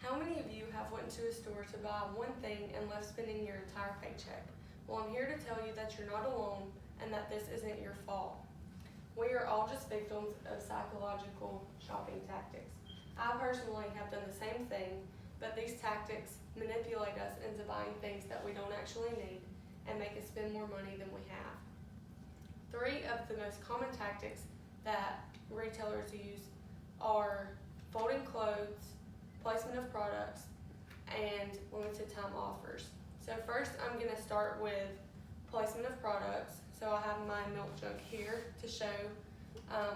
How many of you have went to a store to buy one thing and left spending your entire paycheck? Well, I'm here to tell you that you're not alone and that this isn't your fault. We are all just victims of psychological shopping tactics. I personally have done the same thing, but these tactics manipulate us into buying things that we don't actually need and make us spend more money than we have. 3 of the most common tactics that retailers use are folding clothes, placement of products, and limited time offers. So first I'm going to start with placement of products. So I have my milk jug here to show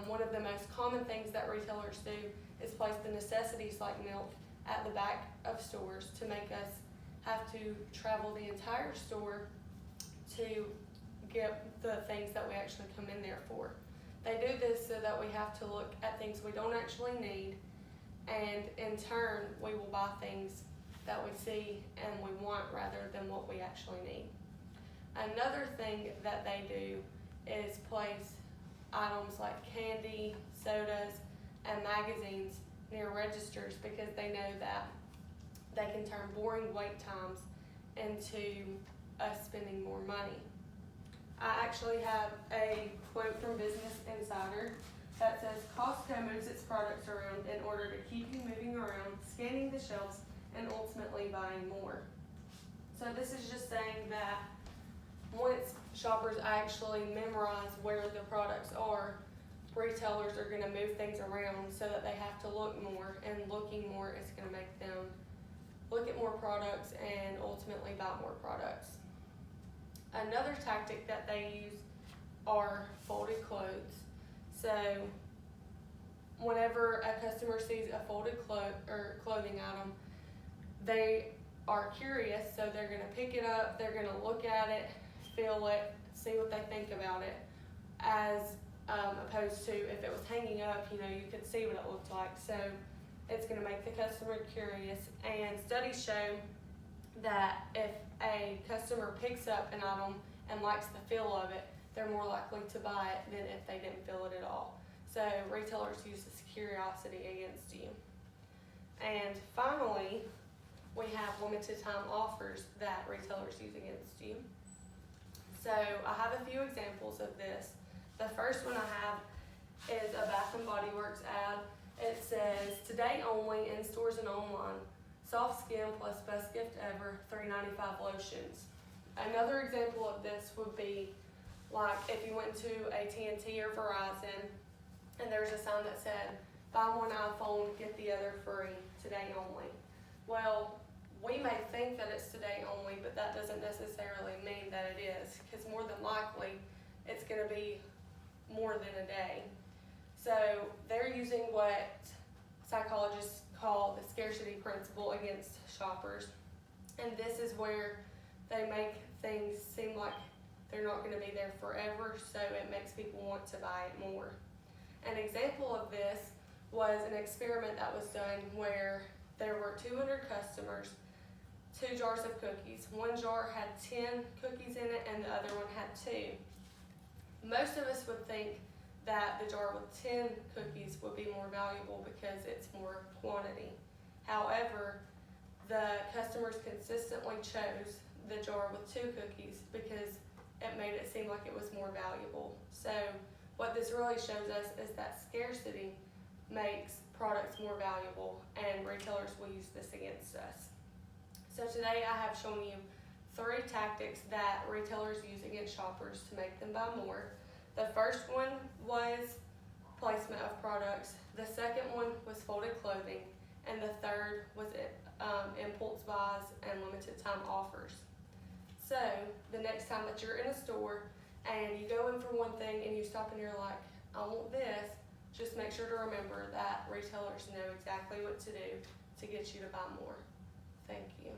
one of the most common things that retailers do is place the necessities like milk at the back of stores to make us have to travel the entire store to get the things that we actually come in there for. They do this so that we have to look at things we don't actually need, and in turn we will buy things that we see and we want rather than what we actually need. Another thing that they do is place items like candy, sodas, and magazines near registers because they know that they can turn boring wait times into us spending more money. I actually have a quote from Business Insider that says, Costco moves its products around in order to keep you moving around, scanning the shelves, and ultimately buying more. So this is just saying that once shoppers actually memorize where the products are, retailers are going to move things around so that they have to look more, and looking more is going to make them look at more products and ultimately buy more products. Another tactic that they use are folded clothes. So whenever a customer sees a folded clothing item, they are curious, so they're going to pick it up, they're going to look at it, feel it, see what they think about it, as opposed to if it was hanging up, you could see what it looked like. So it's going to make the customer curious, and studies show that if a customer picks up an item and likes the feel of it, they're more likely to buy it than if they didn't feel it at all. So retailers use this curiosity against you. And finally, we have limited time offers that retailers use against you. So I have a few examples of this. The first one I have is a Bath & Body Works ad. It says, today only in stores and online, soft skin plus best gift ever, $3.95 lotions. Another example of this would be like if you went to AT&T or Verizon and there's a sign that said, buy one iPhone, get the other free, today only. Well, we may think that it's today only, but that doesn't necessarily mean that it is, because more than likely it's going to be more than a day. So they're using what psychologists call the scarcity principle against shoppers, and this is where they make things seem like they're not going to be there forever, so it makes people want to buy it more. An example of this was an experiment that was done where there were 200 customers, 2 jars of cookies. One jar had 10 cookies in it and the other one had 2. Most of us would think that the jar with 10 cookies would be more valuable because it's more quantity. However, the customers consistently chose the jar with 2 cookies because it made it seem like it was more valuable. So what this really shows us is that scarcity makes products more valuable, and retailers will use this against us. So today I have shown you 3 tactics that retailers use against shoppers to make them buy more. The first one was placement of products, the second one was folded clothing, and the third was impulse buys and limited time offers. So the next time that you're in a store and you go in for one thing and you stop and you're like, I want this, just make sure to remember that retailers know exactly what to do to get you to buy more. Thank you.